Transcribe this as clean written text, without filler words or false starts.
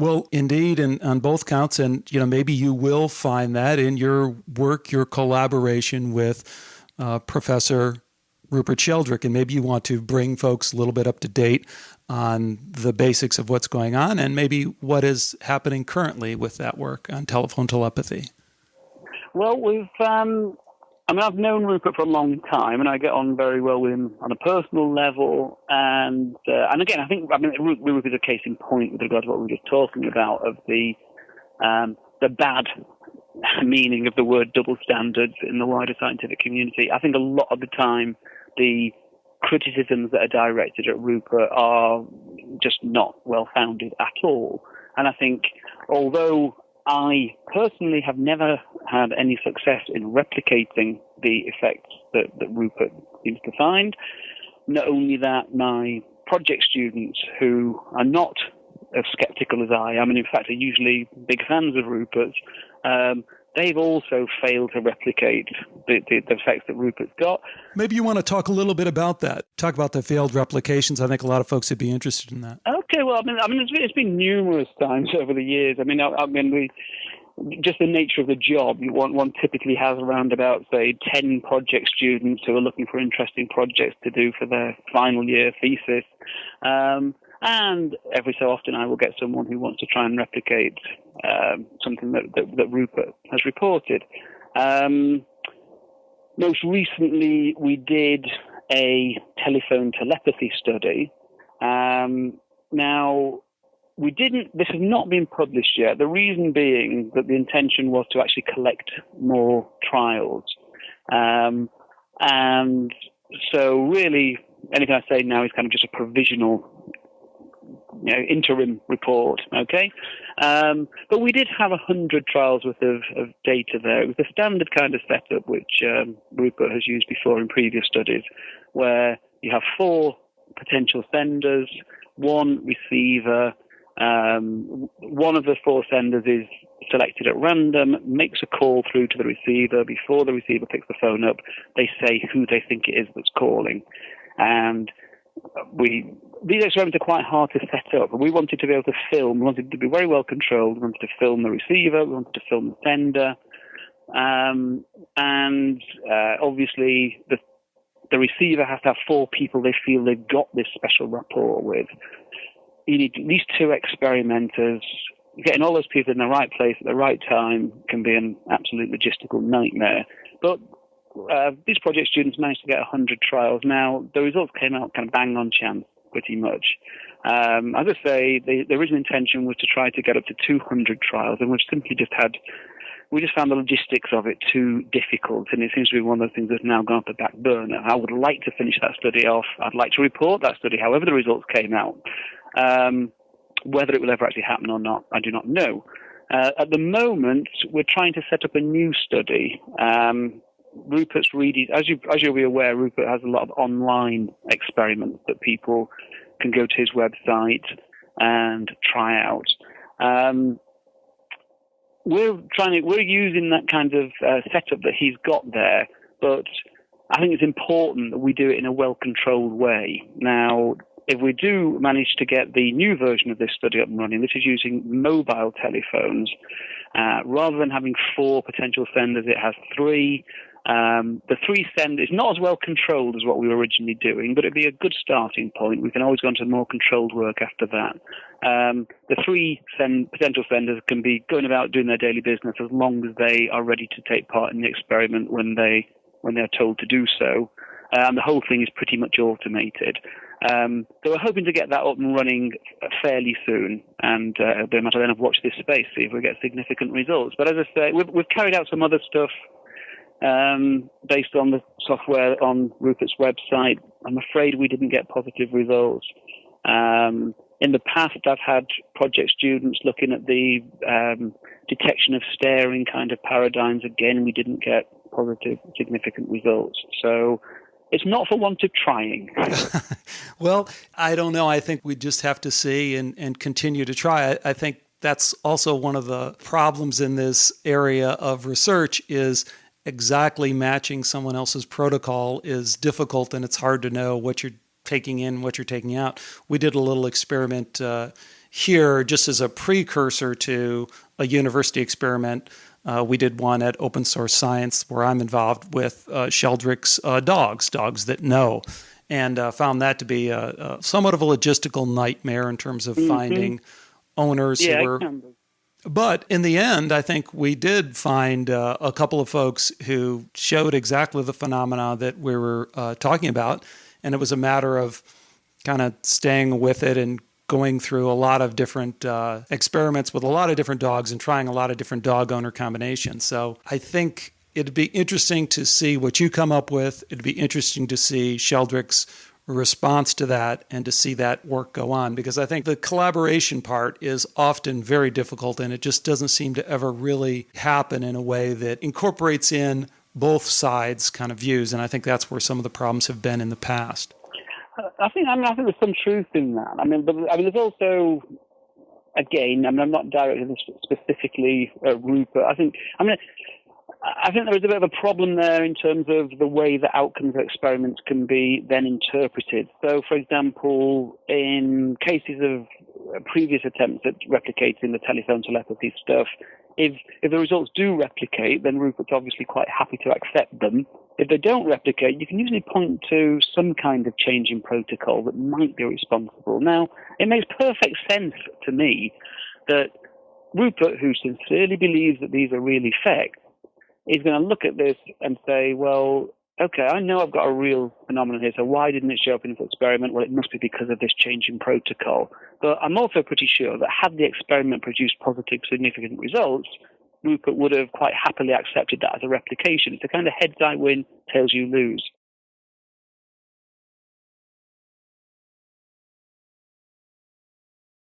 Well, indeed, and on both counts, and maybe you will find that in your work, your collaboration with Professor Rupert Sheldrake, and maybe you want to bring folks a little bit up to date on the basics of what's going on and maybe what is happening currently with that work on telephone telepathy. Well, I've known Rupert for a long time, and I get on very well with him on a personal level. And again, I think Rupert is a case in point with regard to what we were just talking about of the bad meaning of the word double standards in the wider scientific community. I think a lot of the time the criticisms that are directed at Rupert are just not well-founded at all. And I think although I personally have never had any success in replicating the effects that Rupert seems to find. Not only that, my project students who are not as skeptical as I am, and in fact are usually big fans of Rupert's, they've also failed to replicate the effects that Rupert's got. Maybe you want to talk a little bit about that. Talk about the failed replications. I think a lot of folks would be interested in that. Okay, well, it's been numerous times over the years. Just the nature of the job, one typically has around about, say, 10 project students who are looking for interesting projects to do for their final year thesis. And every so often I will get someone who wants to try and replicate something that Rupert has reported. Most recently, we did a telephone telepathy study. Now, this has not been published yet. The reason being that the intention was to actually collect more trials. And so really, anything I say now is kind of just a provisional interim report, okay? But we did have 100 trials worth of data there. It was the standard kind of setup which Rupert has used before in previous studies, where you have 4 potential senders, 1 receiver. One of the 4 senders is selected at random, makes a call through to the receiver. Before the receiver picks the phone up, they say who they think it is that's calling. And these experiments are quite hard to set up. We wanted to be able to film. We wanted to be very well controlled. We wanted to film the receiver. We wanted to film the sender. Obviously, the receiver has to have 4 people they feel they've got this special rapport with. You need at least 2 experimenters. Getting all those people in the right place at the right time can be an absolute logistical nightmare. But these project students managed to get 100 trials. Now, the results came out kind of bang on chance, pretty much. As I say, the original intention was to try to get up to 200 trials, and we just found the logistics of it too difficult, and it seems to be one of those things that's now gone off the back burner. I would like to finish that study off. I'd like to report that study, however the results came out. Whether it will ever actually happen or not, I do not know. At the moment, we're trying to set up a new study. Rupert's really, as you'll be aware, Rupert has a lot of online experiments that people can go to his website and try out. We're using that kind of setup that he's got there, but I think it's important that we do it in a well-controlled way. Now, if we do manage to get the new version of this study up and running, this is using mobile telephones. Rather than having 4 potential senders, it has 3. The 3 senders is not as well controlled as what we were originally doing, but it'd be a good starting point. We can always go into more controlled work after that. The 3 potential senders can be going about doing their daily business as long as they are ready to take part in the experiment when they're told to do so. And the whole thing is pretty much automated. So we're hoping to get that up and running fairly soon, and it'll be a matter then of watch this space, see if we get significant results. But as I say, we've carried out some other stuff based on the software on Rupert's website. I'm afraid we didn't get positive results. In the past, I've had project students looking at the detection of staring kind of paradigms. Again, we didn't get positive, significant results. So it's not for want of trying. Well, I don't know. I think we just have to see and continue to try. I think that's also one of the problems in this area of research is exactly matching someone else's protocol is difficult, and it's hard to know what you're taking in, what you're taking out. We did a little experiment here, just as a precursor to a university experiment, we did one at Open Source Science where I'm involved with Sheldrake's dogs that know, and found that to be somewhat of a logistical nightmare in terms of finding owners who were. But in the end, I think we did find a couple of folks who showed exactly the phenomena that we were talking about, and it was a matter of kind of staying with it and going through a lot of different experiments with a lot of different dogs and trying a lot of different dog owner combinations. So I think it'd be interesting to see what you come up with. It'd be interesting to see Sheldrake's response to that and to see that work go on, because I think the collaboration part is often very difficult and it just doesn't seem to ever really happen in a way that incorporates in both sides' kind of views. And I think that's where some of the problems have been in the past. I think there's some truth in that. But there's also, again, I'm not directing this specifically at Rupert. I think there is a bit of a problem there in terms of the way the outcomes of experiments can be then interpreted. So, for example, in cases of previous attempts at replicating the telephone telepathy stuff, if the results do replicate, then Rupert's obviously quite happy to accept them. If they don't replicate, you can usually point to some kind of change in protocol that might be responsible. Now, it makes perfect sense to me that Rupert, who sincerely believes that these are real effects, is going to look at this and say, well, okay, I know I've got a real phenomenon here, so why didn't it show up in this experiment? Well, it must be because of this change in protocol. But I'm also pretty sure that had the experiment produced positive, significant results, Rupert would have quite happily accepted that as a replication. It's a kind of heads I win, tails you lose.